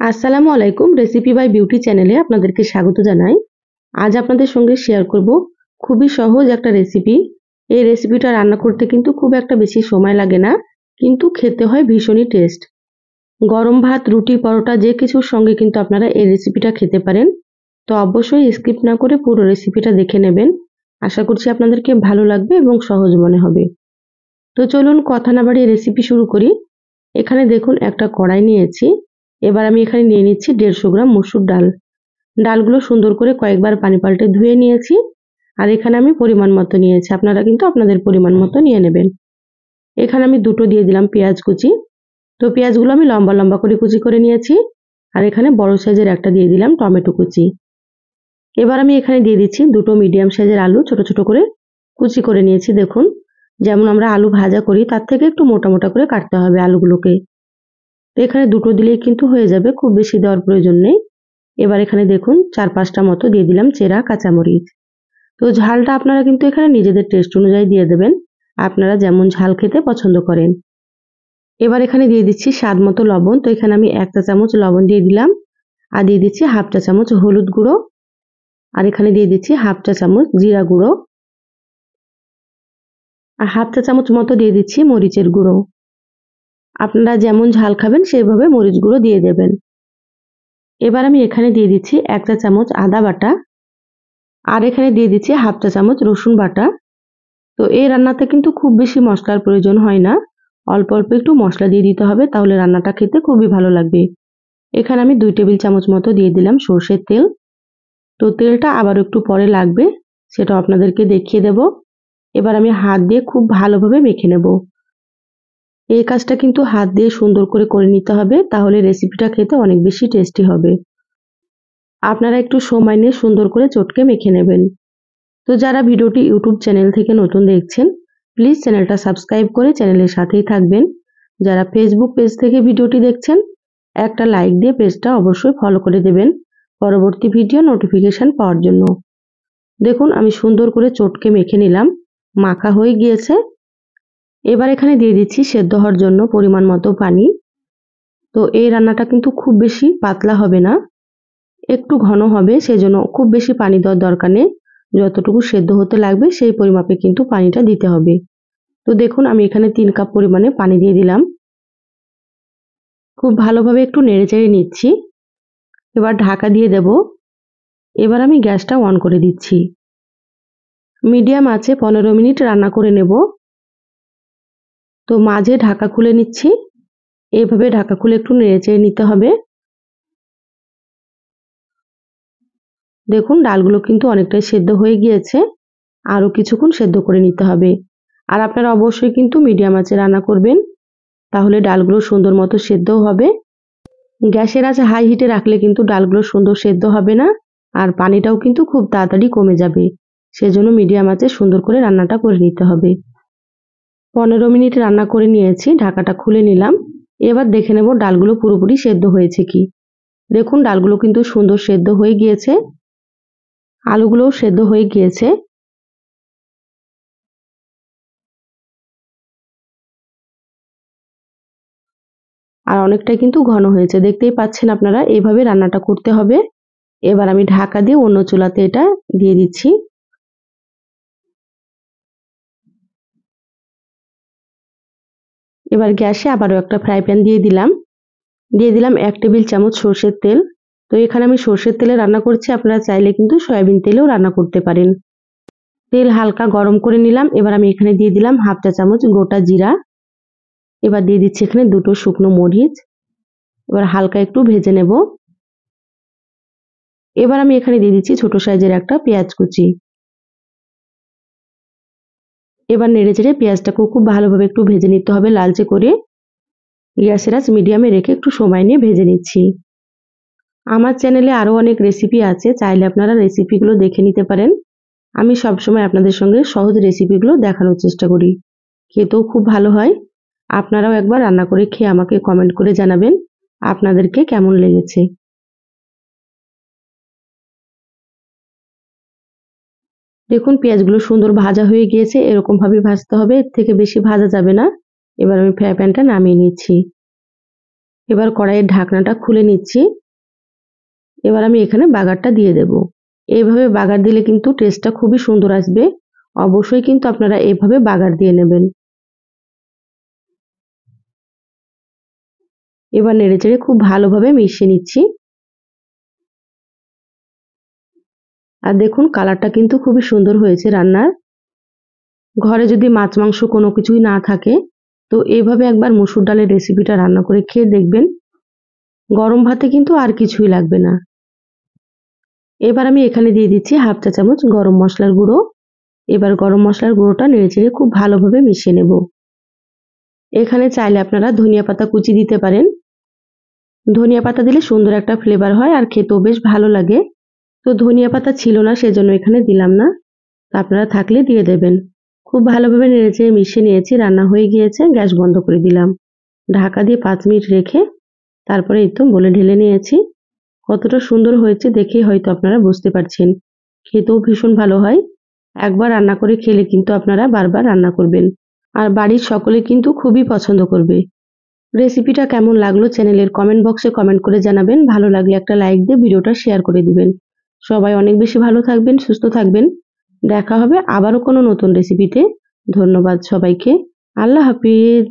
আসসালামু আলাইকুম। Recipe by beauty চ্যানেলে আপনাদেরকে স্বাগত জানাই। আজ আপনাদের সঙ্গে শেয়ার করব খুবই সহজ একটা রেসিপি। এই রেসিপিটা রান্না করতে কিন্তু খুব একটা বেশি সময় লাগে না, কিন্তু খেতে হয় ভীষণই টেস্ট। গরম ভাত, রুটি, পরোটা যে কিছুর সঙ্গে কিন্তু আপনারা এই রেসিপিটা খেতে পারেন। তো অবশ্যই স্কিপ না করে পুরো রেসিপিটা দেখে নেবেন। আশা করছি আপনাদেরকে ভালো লাগবে এবং সহজ মনে হবে। তো চলুন কথা না বাড়িয়ে রেসিপি শুরু করি। এখানে দেখুন একটা কড়াই নিয়েছি। এবার আমি এখানে নিয়ে নিচ্ছি 150 গ্রাম মসুর ডাল। ডালগুলো সুন্দর করে কয়েকবার পানি পাল্টে ধুয়ে নিয়েছি। আর এখানে আমি পরিমাণ মতো নিয়েছি, আপনারা কিন্তু আপনাদের পরিমাণ মতো নিয়ে নেবেন। এখানে আমি দুটো দিয়ে দিলাম পেঁয়াজ কুচি। তো পেঁয়াজগুলো আমি লম্বা লম্বা করে কুচি করে নিয়েছি। আর এখানে বড় সাইজের একটা দিয়ে দিলাম টমেটো কুচি। এবার আমি এখানে দিয়ে দিচ্ছি দুটো মিডিয়াম সাইজের আলু, ছোট ছোট করে কুচি করে নিয়েছি। দেখুন, যেমন আমরা আলু ভাজা করি তার থেকে একটু মোটা মোটা করে কাটতে হবে আলুগুলোকে। তো এখানে দুটো দিলেই কিন্তু হয়ে যাবে, খুব বেশি দেওয়ার প্রয়োজন নেই। এবার এখানে দেখুন 4-5টা মতো দিয়ে দিলাম চেরা কাঁচামরিচ। তো ঝালটা আপনারা কিন্তু এখানে নিজেদের টেস্ট অনুযায়ী দিয়ে দেবেন, আপনারা যেমন ঝাল খেতে পছন্দ করেন। এবার এখানে দিয়ে দিচ্ছি স্বাদ মতো লবণ। তো এখানে আমি 1 চা চামচ লবণ দিয়ে দিলাম। আর দিয়ে দিচ্ছি 1/2 চা চামচ হলুদ গুঁড়ো। আর এখানে দিয়ে দিচ্ছি 1/2 চা চামচ জিরা গুঁড়ো। আর 1/2 চা চামচ মতো দিয়ে দিচ্ছি মরিচের গুঁড়ো। আপনারা যেমন ঝাল খাবেন সেইভাবে মরিচ গুঁড়ো দিয়ে দেবেন। এবার আমি এখানে দিয়ে দিচ্ছি 1 চা চামচ আদা বাটা। আর এখানে দিয়ে দিচ্ছি 1/2 চা চামচ রসুন বাটা। তো এই রান্নাতে কিন্তু খুব বেশি মশলার প্রয়োজন হয় না, অল্প অল্প একটু মশলা দিয়ে দিতে হবে, তাহলে রান্নাটা খেতে খুবই ভালো লাগবে। এখানে আমি 2 টেবিল চামচ মতো দিয়ে দিলাম সর্ষের তেল। তো তেলটা আবার একটু পরে লাগবে, সেটা আপনাদেরকে দেখিয়ে দেব। এবার আমি হাত দিয়ে খুব ভালোভাবে মেখে নেব। এই কাজটা কিন্তু হাত দিয়ে সুন্দর করে করে নিতে হবে, তাহলে রেসিপিটা খেতে অনেক বেশি টেস্টি হবে। আপনারা একটু সময় নিয়ে সুন্দর করে চটকে মেখে নেবেন। তো যারা ভিডিওটি ইউটিউব চ্যানেল থেকে নতুন দেখছেন, প্লিজ চ্যানেলটা সাবস্ক্রাইব করে চ্যানেলের সাথেই থাকবেন। যারা ফেসবুক পেজ থেকে ভিডিওটি দেখছেন, একটা লাইক দিয়ে পেজটা অবশ্যই ফলো করে দেবেন পরবর্তী ভিডিও নোটিফিকেশন পাওয়ার জন্য। দেখুন, আমি সুন্দর করে চটকে মেখে নিলাম, মাখা হয়ে গিয়েছে। এবার এখানে দিয়ে দিচ্ছি সেদ্ধ হওয়ার জন্য পরিমাণ মতো পানি। তো এই রান্নাটা কিন্তু খুব বেশি পাতলা হবে না, একটু ঘন হবে, সেজন্য খুব বেশি পানি দেওয়ার দরকার নেই। যতটুকু সেদ্ধ হতে লাগবে সেই পরিমাপে কিন্তু পানিটা দিতে হবে। তো দেখুন, আমি এখানে 3 কাপ পরিমাণে পানি দিয়ে দিলাম। খুব ভালোভাবে একটু নেড়েচেড়ে নিচ্ছি। এবার ঢাকা দিয়ে দেব। এবার আমি গ্যাসটা অন করে দিচ্ছি। মিডিয়াম আঁচে 15 মিনিট রান্না করে নেব। তো মাঝে ঢাকা খুলে নিচ্ছি। এইভাবে ঢাকা খুলে একটু নেড়েচেড়ে নিতে হবে। দেখুন, ডালগুলো কিন্তু অনেকটাই সেদ্ধ হয়ে গিয়েছে, আরও কিছুক্ষণ সেদ্ধ করে নিতে হবে। আর আপনারা অবশ্যই কিন্তু মিডিয়াম আঁচে রান্না করবেন, তাহলে ডালগুলো সুন্দর মতো সেদ্ধও হবে। গ্যাসের আঁচ হাই হিটে রাখলে কিন্তু ডালগুলো সুন্দর সেদ্ধ হবে না, আর পানিটাও কিন্তু খুব তাড়াতাড়ি কমে যাবে। সেজন্য মিডিয়াম আঁচে সুন্দর করে রান্নাটা করে নিতে হবে। 15 মিনিট রান্না করে নিয়েছি, ঢাকাটা খুলে নিলাম। এবার দেখে নেব ডালগুলো পুরোপুরি সেদ্ধ হয়েছে কি। দেখুন, ডালগুলো কিন্তু সুন্দর সেদ্ধ হয়ে গিয়েছে, আলুগুলোও সেদ্ধ হয়ে গিয়েছে। আর অনেকটাই কিন্তু ঘন হয়েছে, দেখতেই পাচ্ছেন আপনারা। এইভাবে রান্নাটা করতে হবে। এবার আমি ঢাকা দিয়ে অন্য চুলাতে এটা দিয়ে দিচ্ছি। এবার গ্যাসে আবারও একটা ফ্রাই প্যান দিয়ে দিলাম 1 টেবিল চামচ সর্ষের তেল। তো এখানে আমি সর্ষের তেলে রান্না করছি, আপনারা চাইলে কিন্তু সয়াবিন তেলেও রান্না করতে পারেন। তেল হালকা গরম করে নিলাম। এবার আমি এখানে দিয়ে দিলাম 1/2 চা চামচ গোটা জিরা। এবার দিয়ে দিচ্ছি এখানে দুটো শুকনো মরিচ। এবার হালকা একটু ভেজে নেব। এবার আমি এখানে দিয়ে দিচ্ছি ছোট সাইজের একটা পেঁয়াজ কুচি। এবার নেড়েচেড়ে পেঁয়াজটাকেও খুব ভালোভাবে একটু ভেজে নিতে হবে লালচে করে। গ্যাসের আঁচ মিডিয়ামে রেখে একটু সময় নিয়ে ভেজে নিচ্ছি। আমার চ্যানেলে আরও অনেক রেসিপি আছে, চাইলে আপনারা রেসিপিগুলো দেখে নিতে পারেন। আমি সবসময় আপনাদের সঙ্গে সহজ রেসিপিগুলো দেখানোর চেষ্টা করি, খেতেও খুব ভালো হয়। আপনারাও একবার রান্না করে খেয়ে আমাকে কমেন্ট করে জানাবেন আপনাদেরকে কেমন লেগেছে। দেখুন, পেঁয়াজগুলো সুন্দর ভাজা হয়ে গিয়েছে, এরকম ভাবে ভাজতে হবে, এর থেকে বেশি ভাজা যাবে না। এবার আমি ফ্রাই প্যানটা নামিয়ে নিচ্ছি। এবার কড়াইয়ের ঢাকনাটা খুলে নিচ্ছি। এবার আমি এখানে বাগারটা দিয়ে দেব। এইভাবে বাগার দিলে কিন্তু টেস্টটা খুবই সুন্দর আসবে। অবশ্যই কিন্তু আপনারা এভাবে বাগার দিয়ে নেবেন। এবার নেড়েচেড়ে খুব ভালোভাবে মিশিয়ে নিচ্ছি। আর দেখুন কালারটা কিন্তু খুবই সুন্দর হয়েছে রান্নার। ঘরে যদি মাছ মাংস কোনো কিছুই না থাকে তো এইভাবে একবার মসুর ডালের রেসিপিটা রান্না করে খেয়ে দেখবেন। গরম ভাতে কিন্তু আর কিছুই লাগবে না। এবার আমি এখানে দিয়ে দিচ্ছি হাফ চা চামচ গরম মশলার গুঁড়ো। এবার গরম মশলার গুঁড়োটা নেড়েচেড়ে খুব ভালোভাবে মিশিয়ে নেব। এখানে চাইলে আপনারা ধনিয়া পাতা কুচি দিতে পারেন। ধনিয়া পাতা দিলে সুন্দর একটা ফ্লেভার হয় আর খেতেও বেশ ভালো লাগে। তো ধনিয়া পাতা ছিল না সেজন্য এখানে দিলাম না। আপনারা থাকলে দিয়ে দেবেন। খুব ভালোভাবে নেড়েচেড়ে মিশিয়ে নিয়েছি। রান্না হয়ে গিয়েছে, গ্যাস বন্ধ করে দিলাম। ঢাকা দিয়ে 5 মিনিট রেখে তারপরে এই তো বলে ঢেলে নিয়েছি। কতটা সুন্দর হয়েছে দেখেই হয়তো আপনারা বুঝতে পারছেন। খেতেও ভীষণ ভালো হয়। একবার রান্না করে খেলে কিন্তু আপনারা বারবার রান্না করবেন। আর বাড়ির সকলে কিন্তু খুবই পছন্দ করবে। রেসিপিটা কেমন লাগলো চ্যানেলের কমেন্ট বক্সে কমেন্ট করে জানাবেন। ভালো লাগলে একটা লাইক দিয়ে ভিডিওটা শেয়ার করে দিবেন। সবাই অনেক বেশি ভালো থাকবেন, সুস্থ থাকবেন। দেখা হবে আবারও কোনো নতুন রেসিপিতে। ধন্যবাদ সবাইকে। আল্লাহ হাফিজ।